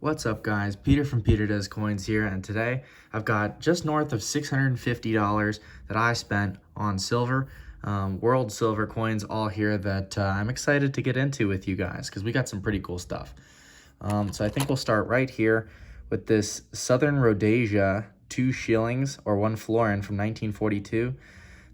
What's up, guys? Peter from Peter Does Coins here, and today I've got just north of $650 that I spent on silver, world silver coins, all here that I'm excited to get into with you guys because we got some pretty cool stuff. So I think we'll start right here with this Southern Rhodesia 2 shillings or 1 florin from 1942.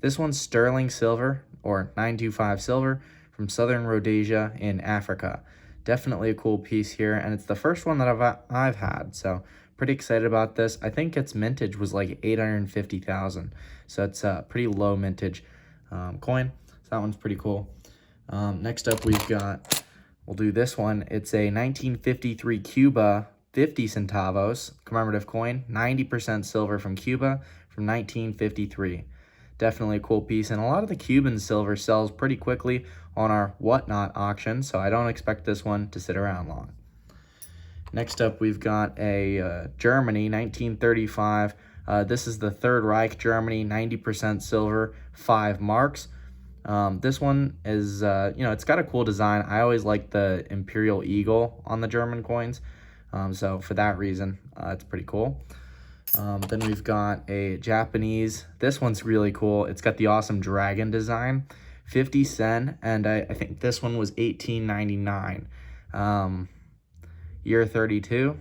This one's sterling silver or 925 silver from Southern Rhodesia in Africa. Definitely a cool piece here, and it's the first one that I've had, so pretty excited about this. I think its mintage was like 850,000, so it's a pretty low mintage coin. So that one's pretty cool. Next up, we'll do this one. It's a 1953 Cuba 50 centavos commemorative coin, 90% silver from Cuba from 1953. Definitely a cool piece, and a lot of the Cuban silver sells pretty quickly on our Whatnot auction, so I don't expect this one to sit around long. Next up, we've got a Germany 1935. This is the Third Reich Germany, 90% silver, 5 marks. This one is, it's got a cool design. I always like the Imperial Eagle on the German coins, so for that reason, it's pretty cool. Then we've got a Japanese. This one's really cool. It's got the awesome dragon design, 50 cent, and I think this one was 1899. Year 32.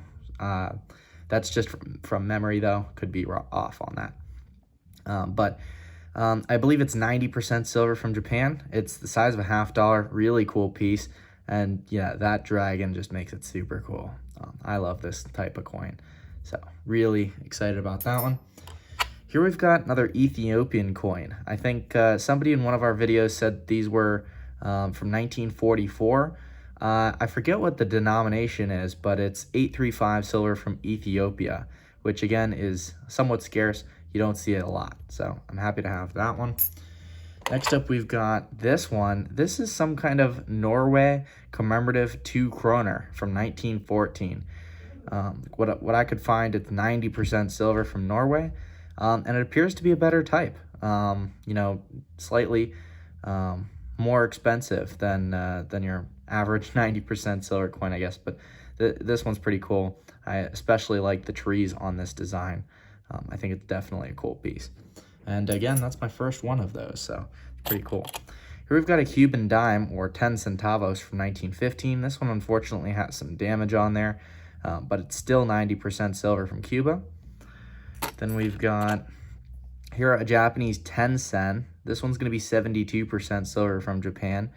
That's just from memory, though. Could be off on that. But I believe it's 90% silver from Japan. It's the size of a $50. Really cool piece. And yeah, that dragon just makes it super cool. I love this type of coin. So really excited about that one. Here we've got another Ethiopian coin. I think somebody in one of our videos said these were from 1944. I forget what the denomination is, but it's 835 silver from Ethiopia, which again is somewhat scarce. You don't see it a lot, so I'm happy to have that one. Next up, we've got this one. This is some kind of Norway commemorative 2 kroner from 1914. What I could find, it's 90% silver from Norway, and it appears to be a better type. Slightly more expensive than your average 90% silver coin, I guess. But this one's pretty cool. I especially like the trees on this design. I think it's definitely a cool piece. And again, that's my first one of those, so it's pretty cool. Here we've got a Cuban dime, or 10 centavos from 1915. This one unfortunately has some damage on there, but it's still 90% silver from Cuba. Then we've got here a Japanese 10 sen. This one's going to be 72% silver from Japan.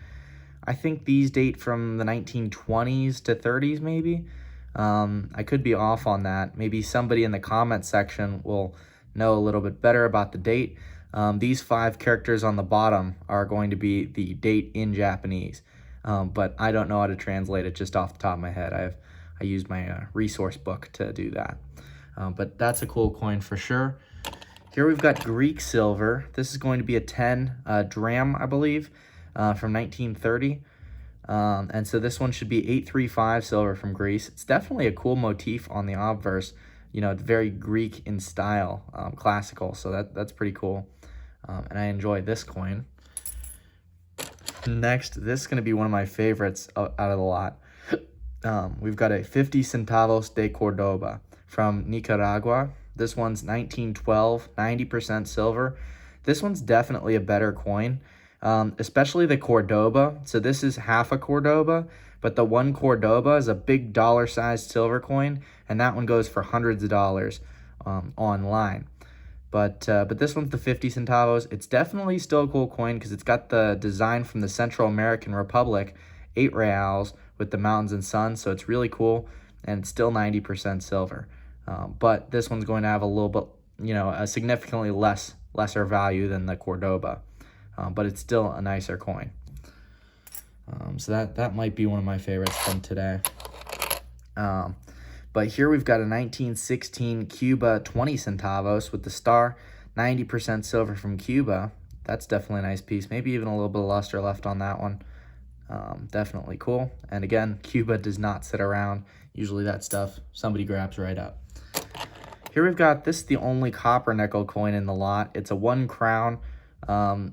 I think these date from the 1920s to 30s maybe. I could be off on that. Maybe somebody in the comment section will know a little bit better about the date. These 5 characters on the bottom are going to be the date in Japanese, but I don't know how to translate it just off the top of my head. I used my resource book to do that. But that's a cool coin for sure. Here we've got Greek silver. This is going to be a 10 dram, I believe, from 1930. And so this one should be 835 silver from Greece. It's definitely a cool motif on the obverse. It's very Greek in style, classical, so that's pretty cool. And I enjoy this coin. Next, this is going to be one of my favorites out of the lot. We've got a 50 centavos de Cordoba from Nicaragua. This one's 1912, 90% silver. This one's definitely a better coin, especially the Cordoba. So this is half a Cordoba, but the 1 Cordoba is a big dollar-sized silver coin, and that one goes for hundreds of dollars online. But this one's the 50 centavos. It's definitely still a cool coin because it's got the design from the Central American Republic, 8 reals with the mountains and sun, so it's really cool, and it's still 90% silver. But this one's going to have a little bit, a significantly lesser value than the Cordoba, but it's still a nicer coin. So that might be one of my favorites from today. But here we've got a 1916 Cuba 20 centavos with the star, 90% silver from Cuba. That's definitely a nice piece. Maybe even a little bit of luster left on that one. Definitely cool. And again, Cuba does not sit around. Usually that stuff somebody grabs right up. Here we've got, this is the only copper nickel coin in the lot. It's a 1 crown.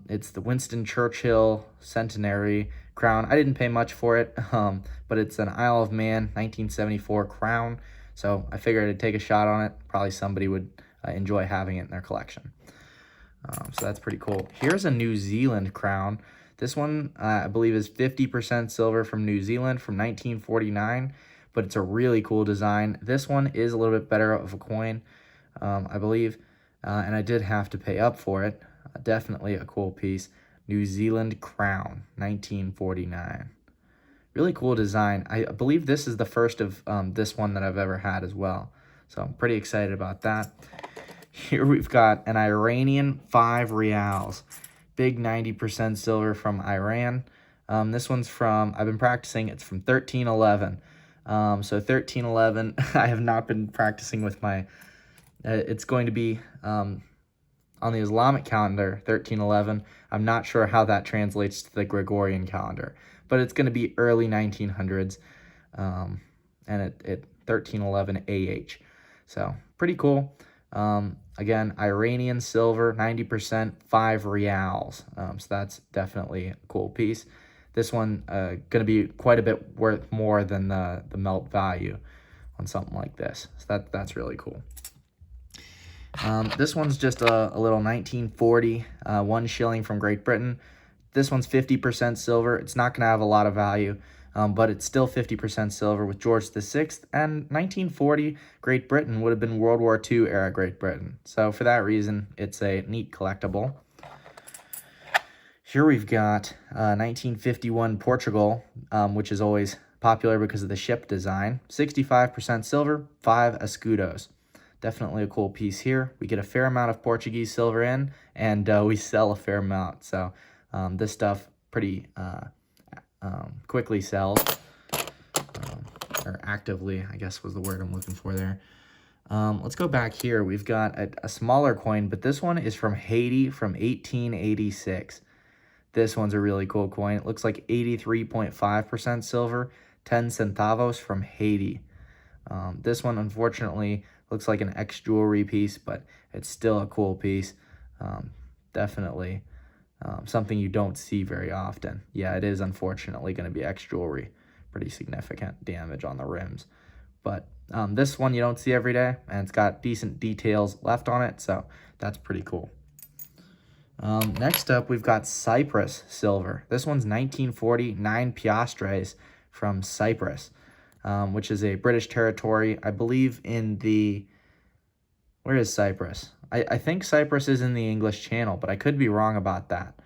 It's the Winston Churchill Centenary crown. I didn't pay much for it, but it's an Isle of Man 1974 crown. So I figured I'd take a shot on it. Probably somebody would enjoy having it in their collection. So that's pretty cool. Here's a New Zealand crown. This one, I believe, is 50% silver from New Zealand from 1949, but it's a really cool design. This one is a little bit better of a coin, I believe, and I did have to pay up for it. Definitely a cool piece. New Zealand crown, 1949. Really cool design. I believe this is the first of this one that I've ever had as well. So I'm pretty excited about that. Here we've got an Iranian 5 reals. Big 90% silver from Iran. This one's from, I've been practicing, it's from 1311. So 1311, I have not been practicing with my, it's going to be on the Islamic calendar, 1311. I'm not sure how that translates to the Gregorian calendar, but it's going to be early 1900s, and it 1311 AH. So pretty cool. Again, Iranian silver, 90%, 5 reals. So that's definitely a cool piece. This one going to be quite a bit worth more than the melt value on something like this. So that's really cool. This one's just a little 1940, 1 shilling from Great Britain. This one's 50% silver. It's not going to have a lot of value, but it's still 50% silver with George VI. And 1940, Great Britain would have been World War II era Great Britain. So for that reason, it's a neat collectible. Here we've got 1951 Portugal, which is always popular because of the ship design. 65% silver, 5 escudos. Definitely a cool piece here. We get a fair amount of Portuguese silver in, and we sell a fair amount. So this stuff pretty quickly sells, or actively, I guess was the word I'm looking for there. Let's go back here. We've got a smaller coin, but this one is from Haiti from 1886. This one's a really cool coin. It looks like 83.5% silver, 10 centavos from Haiti. This one, unfortunately, looks like an ex-jewelry piece, but it's still a cool piece. Definitely something you don't see very often. Yeah, it is unfortunately going to be ex-jewelry. Pretty significant damage on the rims. But this one you don't see every day, and it's got decent details left on it, so that's pretty cool. Next up, we've got Cyprus silver. This one's 1940, 9 piastres from Cyprus, which is a British territory, I believe in the, where is Cyprus? I think Cyprus is in the English Channel, but I could be wrong about that.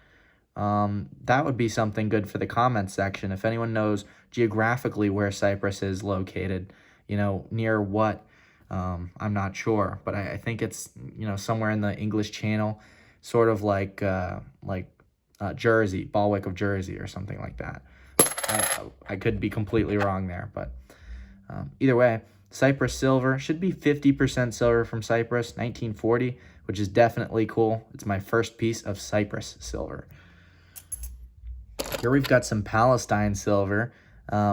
That would be something good for the comments section. If anyone knows geographically where Cyprus is located, you know, near what, I'm not sure, but I think it's, you know, somewhere in the English Channel, sort of like Jersey, Balwick of Jersey or something like that. I could be completely wrong there, but either way, Cyprus silver should be 50% silver from Cyprus, 1940, which is definitely cool. It's my first piece of Cyprus silver. Here we've got some Palestine silver,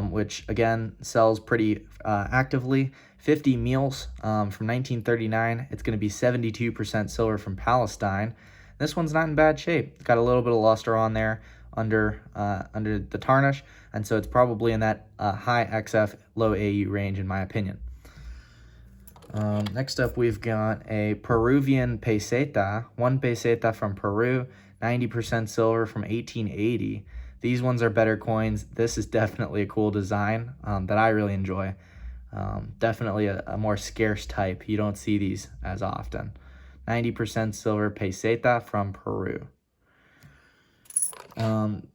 which again sells pretty actively. 50 meals from 1939. It's going to be 72% silver from Palestine. This one's not in bad shape. It's got a little bit of luster on there under the tarnish, and so it's probably in that high XF, low AU range in my opinion. Next up, we've got a Peruvian peseta, 1 peseta from Peru, 90% silver from 1880. These ones are better coins. This is definitely a cool design that I really enjoy. Definitely a more scarce type. You don't see these as often. 90% silver peseta from Peru.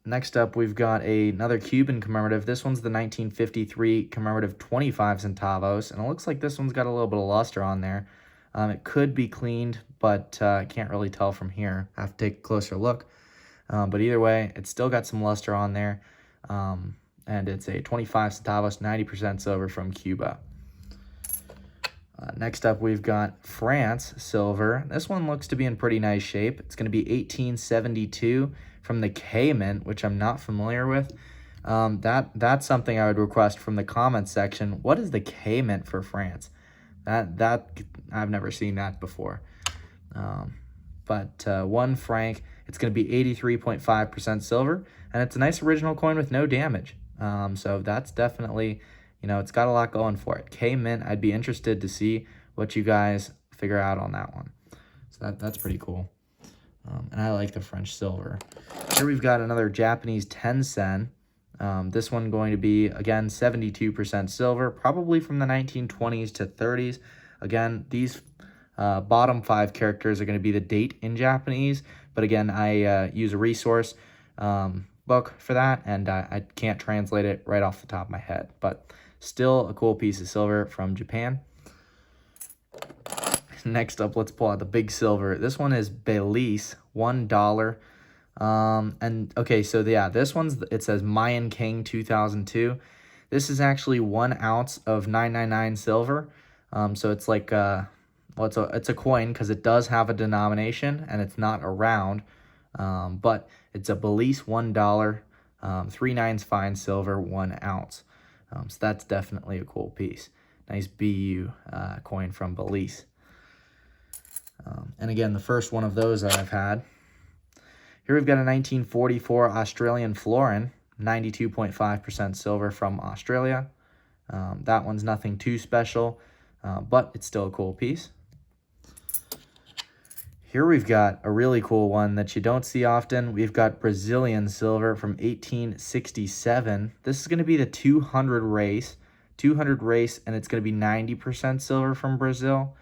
Next up, we've got another Cuban commemorative. This one's the 1953 commemorative 25 centavos, and it looks like this one's got a little bit of luster on there. It could be cleaned, but I can't really tell from here. I have to take a closer look. But either way, it's still got some luster on there, and it's a 25 centavos, 90% silver from Cuba. Next up, we've got France silver. This one looks to be in pretty nice shape. It's going to be 1872 from the Cayman, which I'm not familiar with. That's something I would request from the comments section. What is the Cayman for France? That I've never seen that before. But 1 franc, it's going to be 83.5% silver, and it's a nice original coin with no damage. So that's definitely, it's got a lot going for it. K Mint, I'd be interested to see what you guys figure out on that one. So that's pretty cool. And I like the French silver. Here we've got another Japanese 10 sen. This one going to be, again, 72% silver, probably from the 1920s to 30s. Again, these bottom 5 characters are going to be the date in Japanese. But again, I use a resource book for that, and I can't translate it right off the top of my head. But still a cool piece of silver from Japan. Next up, let's pull out the big silver. This one is Belize, $1. And okay, so yeah, this one's, it says Mayan King 2002. This is actually 1 ounce of 999 silver. So it's like, well, it's a coin because it does have a denomination and it's not a round. But it's a Belize $1, 3/9 fine silver, 1 ounce. So that's definitely a cool piece. Nice BU coin from Belize. And again, the first one of those that I've had. Here we've got a 1944 Australian florin, 92.5% silver from Australia. That one's nothing too special, but it's still a cool piece. Here we've got a really cool one that you don't see often. We've got Brazilian silver from 1867. This is going to be the 200 race, and it's going to be 90% silver from Brazil.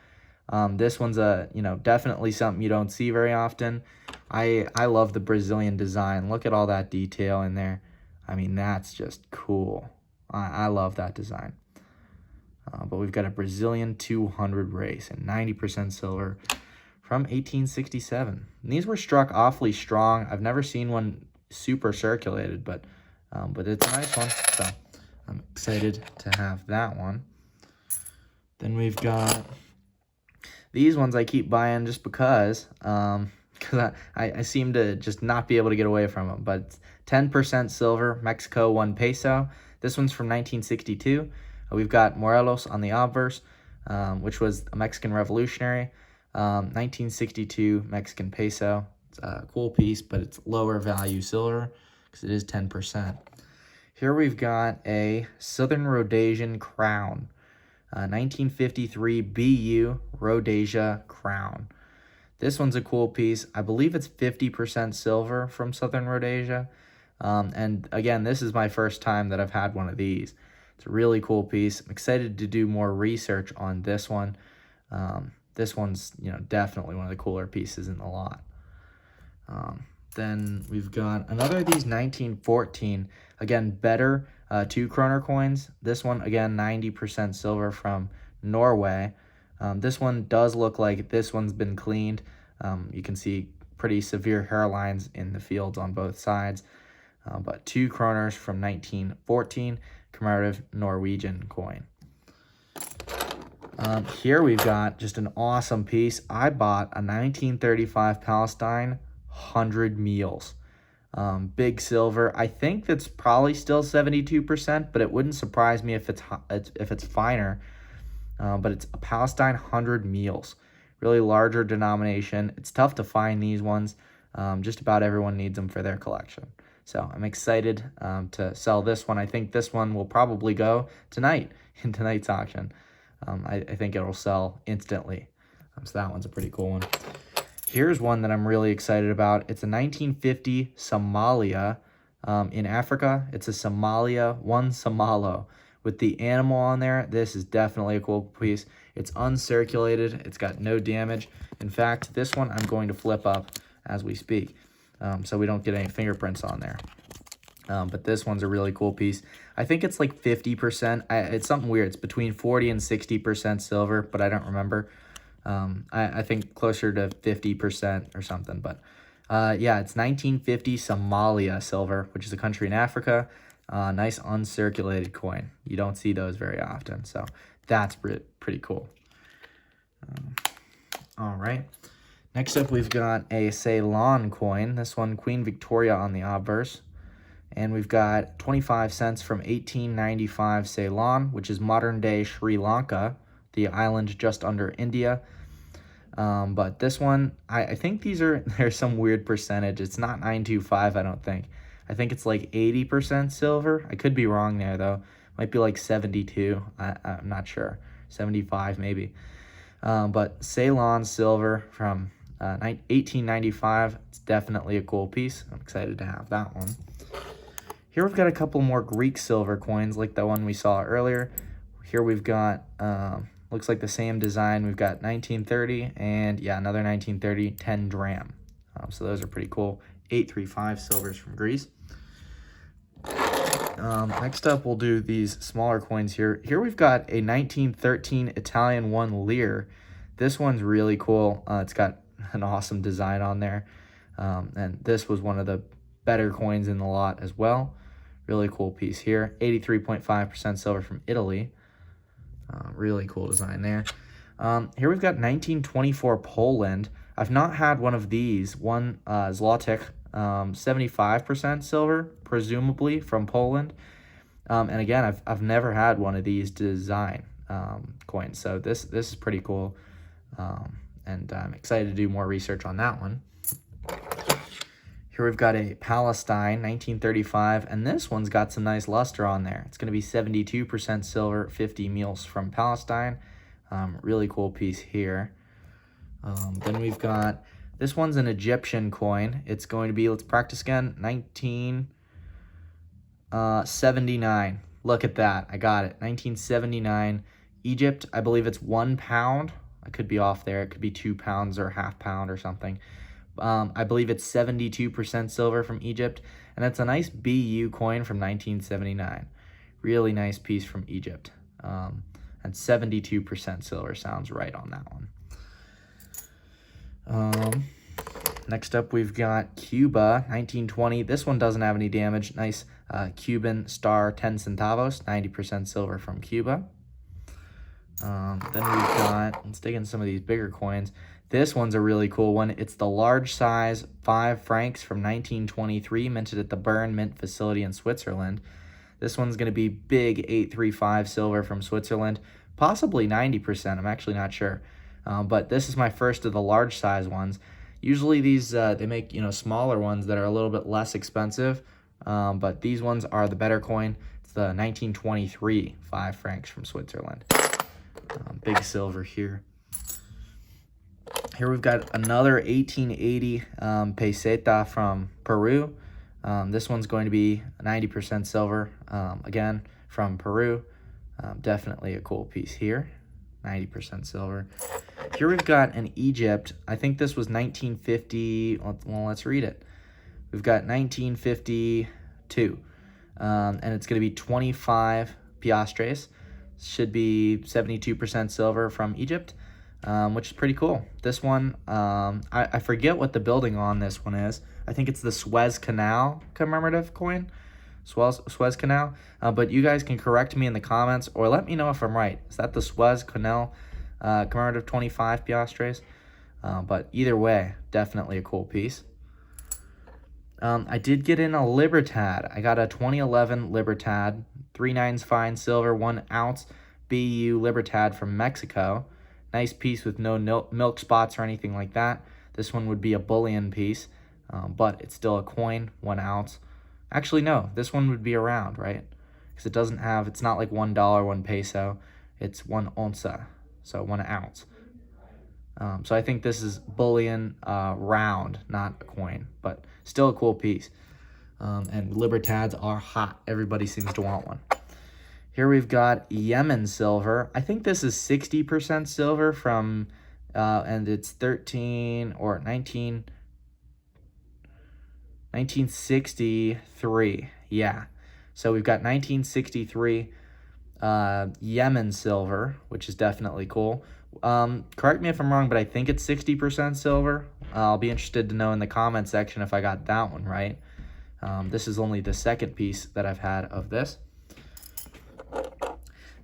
This one's definitely something you don't see very often. I love the Brazilian design. Look at all that detail in there. I mean, that's just cool. I love that design. But we've got a Brazilian 200 race and 90% silver from 1867. And these were struck awfully strong. I've never seen one super circulated, but it's a nice one. So I'm excited to have that one. Then we've got these ones I keep buying just because I seem to just not be able to get away from them. But it's 10% silver, Mexico 1 peso. This one's from 1962. We've got Morelos on the obverse, which was a Mexican revolutionary. 1962 Mexican peso. It's a cool piece, but it's lower value silver because it is 10%. Here we've got a Southern Rhodesian crown. 1953 BU Rhodesia crown. This one's a cool piece. I believe it's 50% silver from Southern Rhodesia. And again, this is my first time that I've had one of these. It's a really cool piece. I'm excited to do more research on this one. This one's, definitely one of the cooler pieces in the lot. Then we've got another of these 1914, again, better 2 kroner coins. This one, again, 90% silver from Norway. This one does look like this one's been cleaned. You can see pretty severe hairlines in the fields on both sides. But 2 kroners from 1914, commemorative Norwegian coin. Here we've got just an awesome piece. I bought a 1935 Palestine 100 meals. Big silver. I think that's probably still 72%, but it wouldn't surprise me if it's finer. But it's a Palestine 100 meals. Really larger denomination. It's tough to find these ones. Just about everyone needs them for their collection. So I'm excited to sell this one. I think this one will probably go tonight in tonight's auction. I think it'll sell instantly. So that one's a pretty cool one. Here's one that I'm really excited about. It's a 1950 Somalia in Africa. It's a Somalia 1 Somalo with the animal on there. This is definitely a cool piece. It's uncirculated. It's got no damage. In fact, this one I'm going to flip up as we speak so we don't get any fingerprints on there. But this one's a really cool piece. I think it's like 50%. It's something weird. It's between 40 and 60% silver, but I don't remember. I think closer to 50% or something. But yeah, it's 1950 Somalia silver, which is a country in Africa. Nice uncirculated coin. You don't see those very often. So that's pretty cool. All right. Next up, we've got a Ceylon coin. This one, Queen Victoria on the obverse. And we've got 25 cents from 1895 Ceylon, which is modern-day Sri Lanka, the island just under India. But this one, I think there's some weird percentage. It's not 925, I don't think. I think it's like 80% silver. I could be wrong there though. Might be like 72. I'm not sure. 75 maybe. But Ceylon silver from 1895. It's definitely a cool piece. I'm excited to have that one. Here we've got a couple more Greek silver coins like the one we saw earlier. Here we've got, looks like the same design. We've got 1930 and yeah, another 1930, 10 dram. So those are pretty cool. 835 silvers from Greece. Next up, we'll do these smaller coins here. Here we've got a 1913 Italian 1 lire. This one's really cool. It's got an awesome design on there. And this was one of the better coins in the lot as well. Really cool piece here. 83.5% silver from Italy. Really cool design there. Here we've got 1924 Poland. I've not had one of these. One Zlotek, 75% silver, presumably from Poland. And again, I've never had one of these design coins, so this is pretty cool. And I'm excited to do more research on that one. Here we've got a Palestine, 1935, and this one's got some nice luster on there. It's going to be 72% silver, 50 meals from Palestine. Really cool piece here. Then we've got, this one's an Egyptian coin. It's going to be, let's practice again, 1979. Look at that. I got it. 1979. Egypt, I believe it's 1 pound. I could be off there. It could be 2 pounds or half pound or something. I believe it's 72% silver from Egypt, and that's a nice BU coin from 1979. Really nice piece from Egypt. And 72% silver sounds right on that one. Next up, we've got Cuba, 1920. This one doesn't have any damage. Nice Cuban star, 10 centavos, 90% silver from Cuba. Then we've got, let's dig in some of these bigger coins. This one's a really cool one. It's the large size 5 francs from 1923, minted at the Bern Mint facility in Switzerland. This one's going to be big 835 silver from Switzerland, possibly 90%. I'm actually not sure. But this is my first of the large size ones. Usually these, they make, smaller ones that are a little bit less expensive. But these ones are the better coin. It's the 1923 5 francs from Switzerland. Big silver here. Here we've got another 1880 peseta from Peru. This one's going to be 90% silver, again, from Peru. Definitely a cool piece here, 90% silver. Here we've got an Egypt. I think this was 1950. Well, let's read it. We've got 1952, and it's going to be 25 piastres. Should be 72% silver from Egypt. Which is pretty cool. This one, I forget what the building on this one is. I think it's the Suez Canal commemorative coin. Suez Canal. But you guys can correct me in the comments or let me know if I'm right. Is that the Suez Canal commemorative 25 piastres? But either way, definitely a cool piece. I did get in a Libertad. I got a 2011 Libertad, 3 9s fine silver, 1 ounce BU Libertad from Mexico. Nice piece with no milk spots or anything like that. This one would be a bullion piece, but it's still a coin, 1 ounce. Actually, no, this one would be a round, right? Because it doesn't have, it's not like $1, 1 peso. It's 1 onza, so 1 ounce. So I think this is bullion round, not a coin, but still a cool piece. And Libertads are hot. Everybody seems to want one. Here we've got Yemen silver. I think this is 60% silver from, and it's 1963. Yeah. So we've got 1963 Yemen silver, which is definitely cool. Correct me if I'm wrong, but I think it's 60% silver. I'll be interested to know in the comment section if I got that one right. This is only the second piece that I've had of this.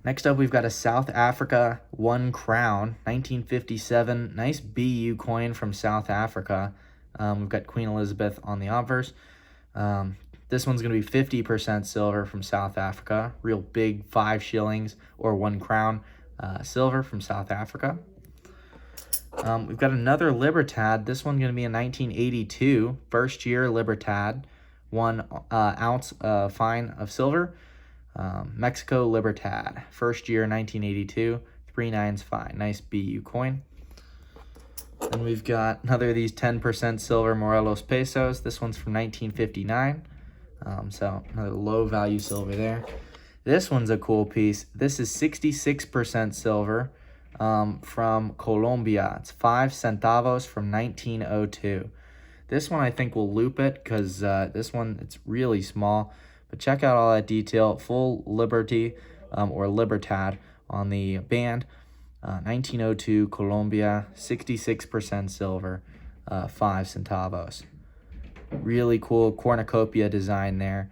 Next up, we've got a South Africa 1 crown, 1957. Nice BU coin from South Africa. We've got Queen Elizabeth on the obverse. This one's going to be 50% silver from South Africa. Real big 5 shillings or 1 crown silver from South Africa. We've got another Libertad. This one's going to be a 1982, first year Libertad. 1 ounce fine of silver. Mexico Libertad, first year 1982, 3/9 fine. Nice BU coin. Then we've got another of these 10% silver Morelos pesos. This one's from 1959. So another low value silver there. This one's a cool piece. This is 66% silver from Colombia. It's 5 centavos from 1902. This one I think will loop it because this one, it's really small. But check out all that detail. Full Liberty or Libertad on the band. 1902 Colombia, 66% silver, 5 centavos. Really cool cornucopia design there.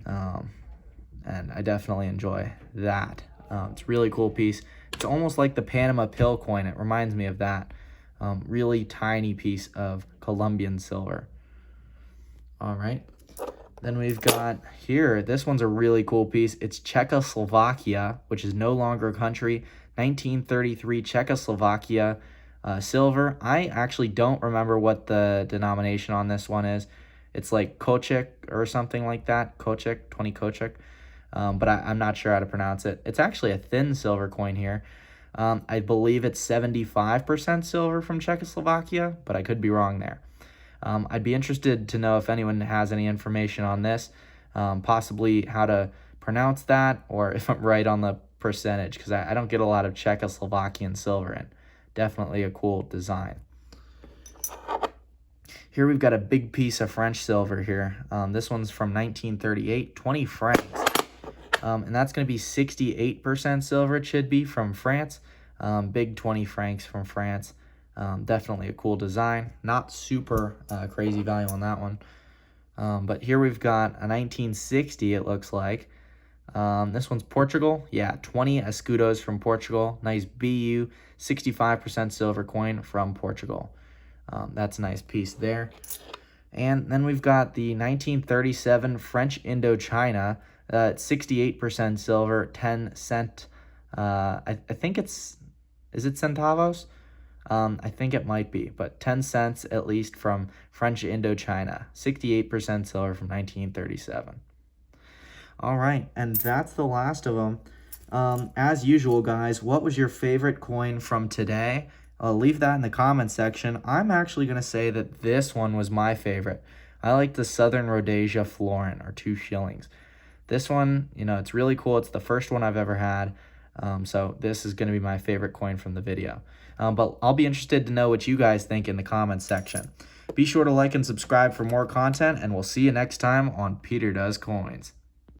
And I definitely enjoy that. It's a really cool piece. It's almost like the Panama Pill coin. It reminds me of that. Really tiny piece of Colombian silver. All right. Then we've got here, this one's a really cool piece. It's Czechoslovakia, which is no longer a country. 1933 Czechoslovakia silver. I actually don't remember what the denomination on this one is. It's like Kochek or something like that. Kochek, 20 Kochek. But I'm not sure how to pronounce it. It's actually a thin silver coin here. I believe it's 75% silver from Czechoslovakia, but I could be wrong there. I'd be interested to know if anyone has any information on this, possibly how to pronounce that, or if I'm right on the percentage, because I don't get a lot of Czechoslovakian silver in. Definitely a cool design. Here we've got a big piece of French silver here. This one's from 1938, 20 francs. And that's going to be 68% silver, it should be, from France. Big 20 francs from France. Definitely a cool design. Not super crazy value on that one. But here we've got a 1960, it looks like. This one's Portugal. Yeah, 20 escudos from Portugal. Nice BU, 65% silver coin from Portugal. That's a nice piece there. And then we've got the 1937 French Indochina. 68% silver, 10 cent. I think it's, is it centavos? I think it might be, but 10 cents at least from French Indochina. 68% silver from 1937. All right, and that's the last of them. As usual, guys, what was your favorite coin from today? Leave that in the comment section. I'm actually going to say that this one was my favorite. I like the Southern Rhodesia florin, or 2 shillings. This one, you know, it's really cool. It's the first one I've ever had. So this is going to be my favorite coin from the video. But I'll be interested to know what you guys think in the comments section. Be sure to like and subscribe for more content, and we'll see you next time on Peter Does Coins.